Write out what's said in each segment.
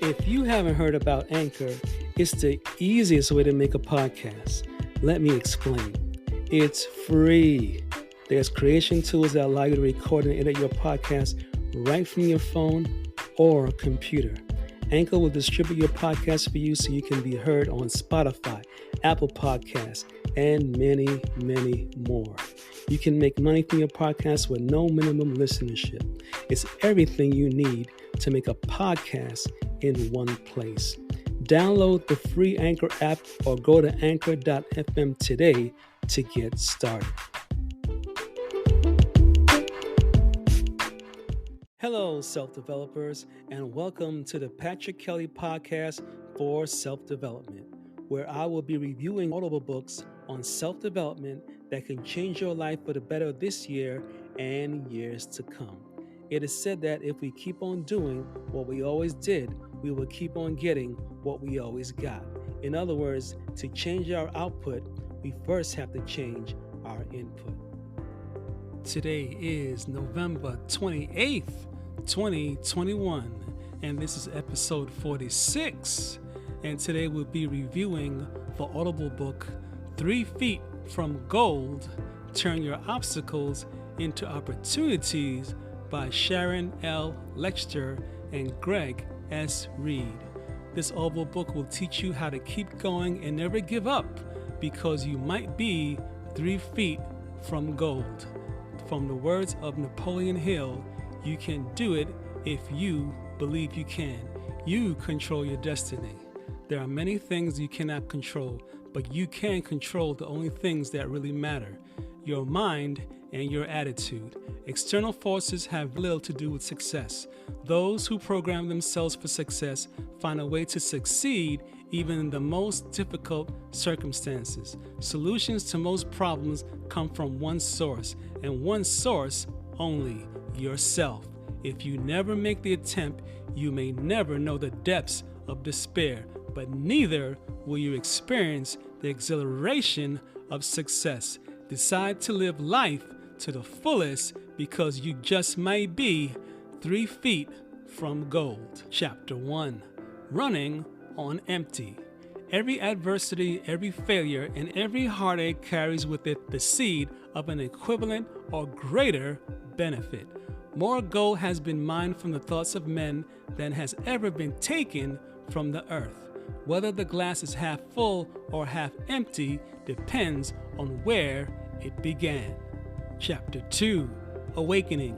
If you haven't heard about Anchor, it's the easiest way to make a podcast. Let me explain. It's free. There's creation tools that allow you to record and edit your podcast right from your phone or computer. Anchor will distribute your podcast for you so you can be heard on Spotify, Apple Podcasts, and many, many more. You can make money from your podcast with no minimum listenership. It's everything you need to make a podcast in one place. Download the free Anchor app or go to anchor.fm today to get started. Hello, self-developers, and welcome to the Patrick Kelly Podcast for Self-Development, where I will be reviewing audible books on self-development that can change your life for the better this year and years to come. It is said that if we keep on doing what we always did, we will keep on getting what we always got. In other words, to change our output, we first have to change our input. Today is November 28th, 2021, and this is episode 46. And today we'll be reviewing the audible book, 3 Feet from Gold, Turn Your Obstacles into Opportunities by Sharon L, Lechter and Greg S, Reid. This audible book will teach you how to keep going and never give up, because you might be 3 feet from gold. From the words of Napoleon Hill, you can do it if you believe you can. You control your destiny. There are many things you cannot control, but you can control the only things that really matter: your mind and your attitude. External forces have little to do with success. Those who program themselves for success find a way to succeed even in the most difficult circumstances. Solutions to most problems come from one source, and one source only: yourself. If you never make the attempt, you may never know the depths of despair, but neither will you experience the exhilaration of success. Decide to live life to the fullest, because you just might be 3 feet from gold. Chapter 1. Running on empty. Every adversity, every failure, and every heartache carries with it the seed of an equivalent or greater benefit. More gold has been mined from the thoughts of men than has ever been taken from the earth. Whether the glass is half full or half empty depends on where it began. Chapter 2. Awakening.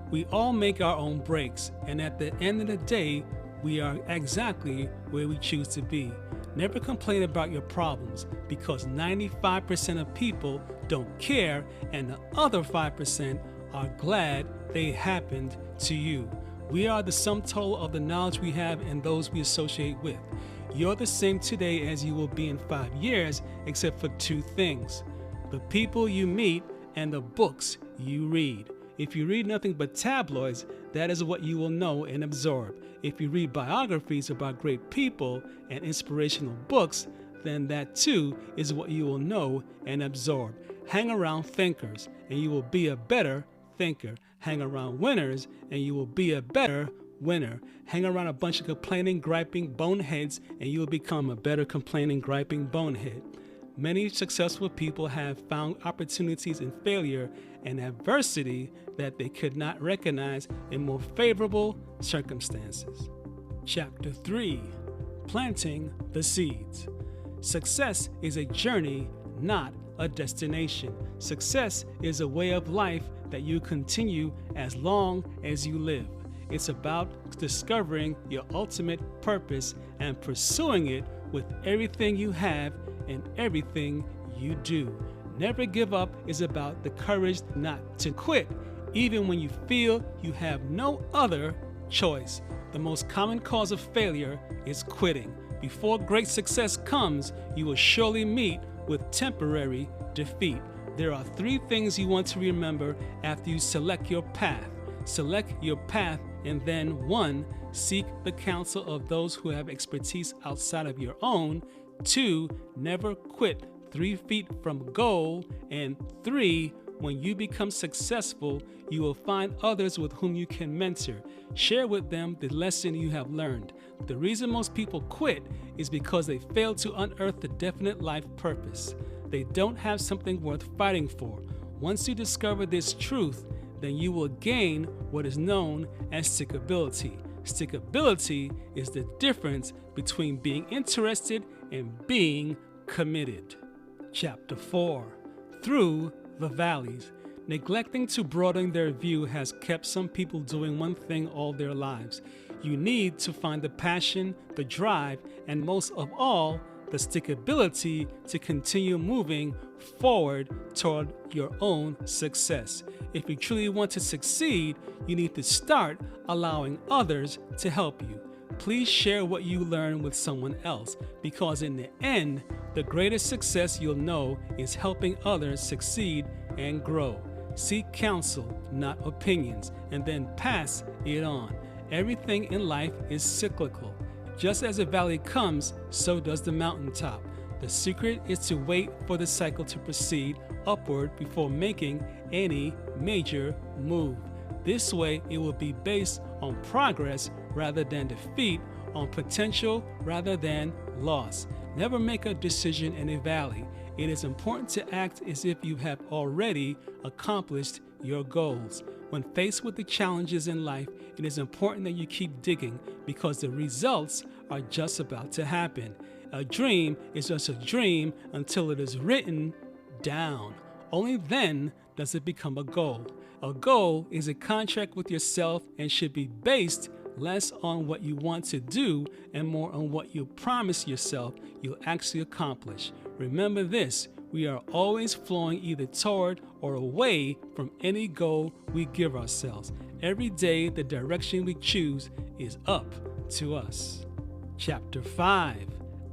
We all make our own breaks, and at the end of the day, we are exactly where we choose to be. Never complain about your problems, because 95% of people don't care, and the other 5% are glad they happened to you. We are the sum total of the knowledge we have and those we associate with. You're the same today as you will be in 5 years, except for 2 things: the people you meet and the books you read. If you read nothing but tabloids, that is what you will know and absorb. If you read biographies about great people and inspirational books, then that too is what you will know and absorb. Hang around thinkers, and you will be a better thinker. Hang around winners, and you will be a better winner. Hang around a bunch of complaining, griping boneheads, and you will become a better complaining, griping bonehead. Many successful people have found opportunities in failure and adversity that they could not recognize in more favorable circumstances. Chapter 3. Planting the seeds. Success is a journey, not a destination. Success is a way of life that you continue as long as you live. It's about discovering your ultimate purpose and pursuing it with everything you have and everything you do. Never give up is about the courage not to quit, even when you feel you have no other choice. The most common cause of failure is quitting. Before great success comes, you will surely meet with temporary defeat. There are 3 things you want to remember after you select your path. Select your path, and then 1. Seek the counsel of those who have expertise outside of your own. 2. Never quit 3 feet from goal. And 3. When you become successful, you will find others with whom you can mentor. Share with them the lesson you have learned. The reason most people quit is because they fail to unearth the definite life purpose. They don't have something worth fighting for. Once you discover this truth, then you will gain what is known as stickability. Stickability is the difference between being interested and being committed. Chapter 4. Through the valleys. Neglecting to broaden their view has kept some people doing one thing all their lives. You need to find the passion, the drive, and most of all, the stickability to continue moving forward toward your own success. If you truly want to succeed, you need to start allowing others to help you. Please share what you learn with someone else, because in the end, the greatest success you'll know is helping others succeed and grow. Seek counsel, not opinions, and then pass it on. Everything in life is cyclical. Just as a valley comes, so does the mountaintop. The secret is to wait for the cycle to proceed upward before making any major move. This way, it will be based on progress rather than defeat, on potential rather than loss. Never make a decision in a valley. It is important to act as if you have already accomplished your goals. When faced with the challenges in life, it is important that you keep digging, because the results are just about to happen. A dream is just a dream until it is written down. Only then does it become a goal. A goal is a contract with yourself and should be based less on what you want to do and more on what you promise yourself you'll actually accomplish. Remember this: we are always flowing either toward or away from any goal we give ourselves. Every day, the direction we choose is up to us. Chapter 5.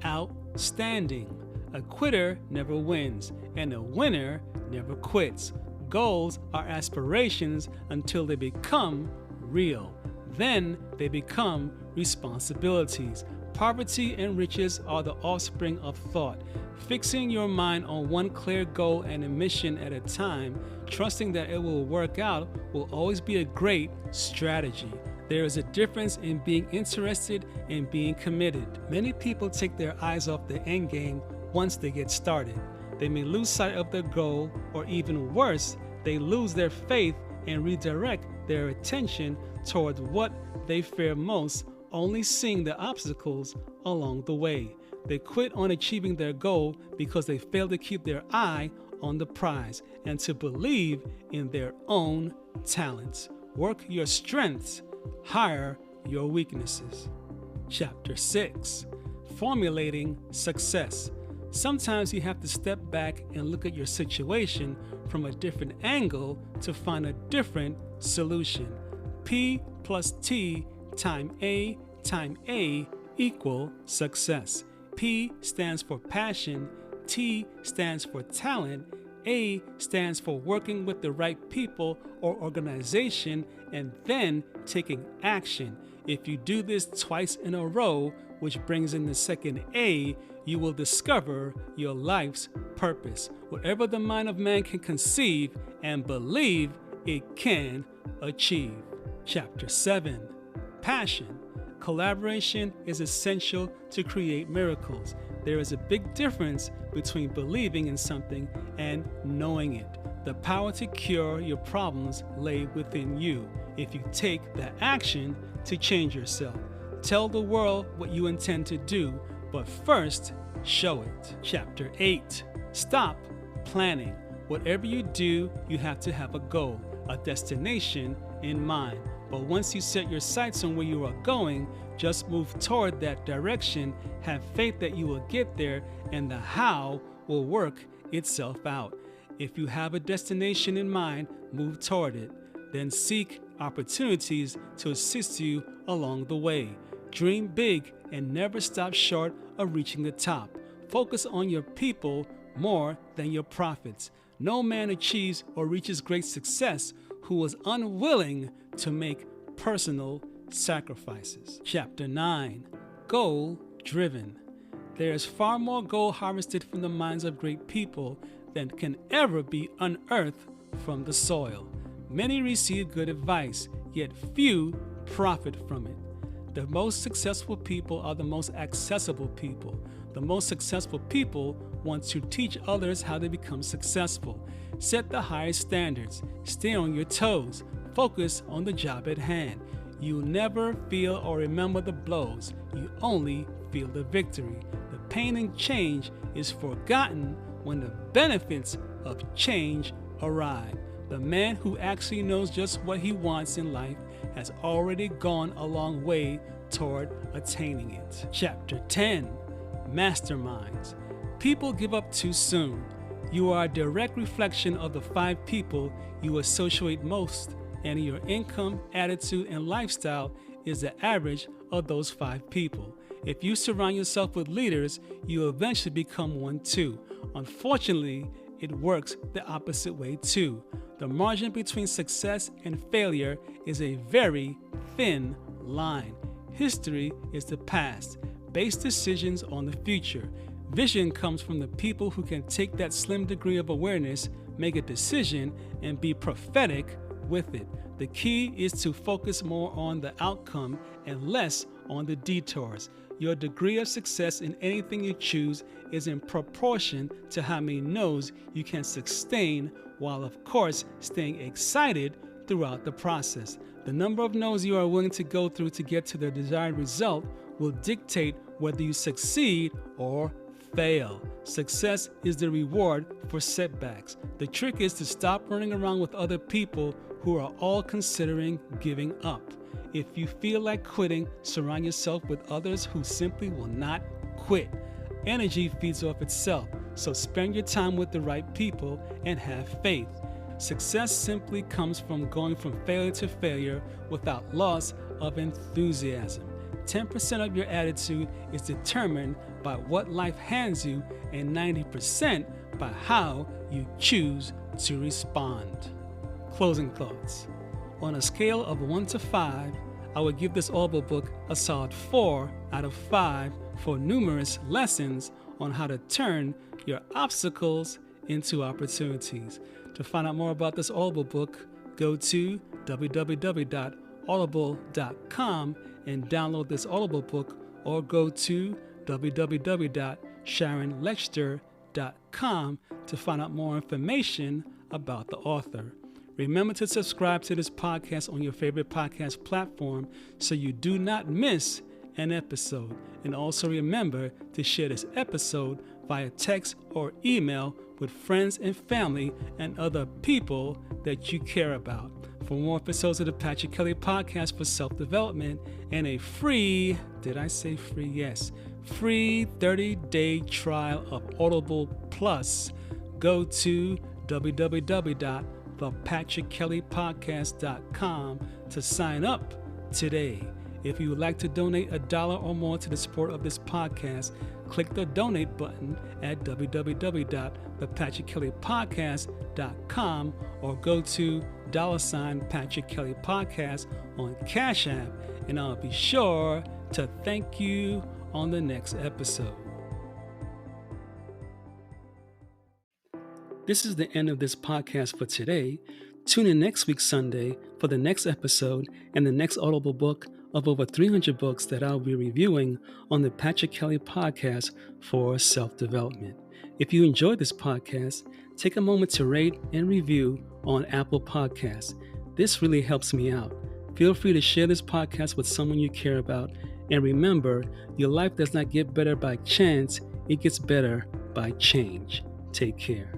Outstanding. A quitter never wins, and a winner never quits. Goals are aspirations until they become real. Then they become responsibilities. Poverty and riches are the offspring of thought. Fixing your mind on one clear goal and a mission at a time, trusting that it will work out, will always be a great strategy. There is a difference in being interested and being committed. Many people take their eyes off the end game once they get started. They may lose sight of their goal, or even worse, they lose their faith and redirect their attention toward what they fear most, only seeing the obstacles along the way. They quit on achieving their goal because they fail to keep their eye on the prize and to believe in their own talents. Work your strengths, hire your weaknesses. Chapter 6. Formulating success. Sometimes you have to step back and look at your situation from a different angle to find a different solution. P plus T times A equal success. P stands for passion, T stands for talent, A stands for working with the right people or organization and then taking action. If you do this twice in a row, which brings in the second A, you will discover your life's purpose. Whatever the mind of man can conceive and believe, it can achieve. Chapter 7. Passion. Collaboration is essential to create miracles. There is a big difference between believing in something and knowing it. The power to cure your problems lay within you if you take the action to change yourself. Tell the world what you intend to do, but first, show it. Chapter 8. Stop planning. Whatever you do, you have to have a goal, a destination in mind. But once you set your sights on where you are going, just move toward that direction. Have faith that you will get there, and the how will work itself out. If you have a destination in mind, move toward it. Then seek opportunities to assist you along the way. Dream big and never stop short of reaching the top. Focus on your people more than your profits. No man achieves or reaches great success who was unwilling to make personal sacrifices. Chapter 9. Goal driven. There is far more gold harvested from the minds of great people than can ever be unearthed from the soil. Many receive good advice, yet few profit from it. The most successful people are the most accessible people. The most successful people want to teach others how to become successful. Set the highest standards. Stay on your toes. Focus on the job at hand. You'll never feel or remember the blows. You only feel the victory. The pain and change is forgotten when the benefits of change arrive. The man who actually knows just what he wants in life has already gone a long way toward attaining it. Chapter 10, Masterminds. People give up too soon. You are a direct reflection of the 5 people you associate most, and your income, attitude, and lifestyle is the average of those 5 people. If you surround yourself with leaders, you eventually become one too. Unfortunately, it works the opposite way too. The margin between success and failure is a very thin line. History is the past. Base decisions on the future. Vision comes from the people who can take that slim degree of awareness, make a decision, and be prophetic with it. The key is to focus more on the outcome and less on the detours. Your degree of success in anything you choose is in proportion to how many no's you can sustain, while of course staying excited throughout the process. The number of no's you are willing to go through to get to the desired result will dictate whether you succeed or fail. Success is the reward for setbacks. The trick is to stop running around with other people who are all considering giving up. If you feel like quitting, surround yourself with others who simply will not quit. Energy feeds off itself, so spend your time with the right people and have faith. Success simply comes from going from failure to failure without loss of enthusiasm. 10% of your attitude is determined by what life hands you, and 90% by how you choose to respond. Closing thoughts. On a scale of 1 to 5, I would give this audible book a solid 4 out of 5 for numerous lessons on how to turn your obstacles into opportunities. To find out more about this audible book, go to www.audible.com and download this audible book, or go to www.sharonlechter.com to find out more information about the author. Remember to subscribe to this podcast on your favorite podcast platform so you do not miss an episode. And also remember to share this episode via text or email with friends and family and other people that you care about. For more episodes of the Patrick Kelly Podcast for self-development and a free, did I say free? Yes, free 30-day trial of Audible Plus, go to www.thepatrickkellypodcast.com to sign up today. If you would like to donate $1 or more to the support of this podcast, click the donate button at www.thepatrickkellypodcast.com or go to $Patrick Kelly Podcast on Cash App, and I'll be sure to thank you on the next episode. This is the end of this podcast for today. Tune in next week Sunday for the next episode and the next audible book of over 300 books that I'll be reviewing on the Patrick Kelly Podcast for self-development. If you enjoyed this podcast, take a moment to rate and review on Apple Podcasts. This really helps me out. Feel free to share this podcast with someone you care about. And remember, your life does not get better by chance, it gets better by change. Take care.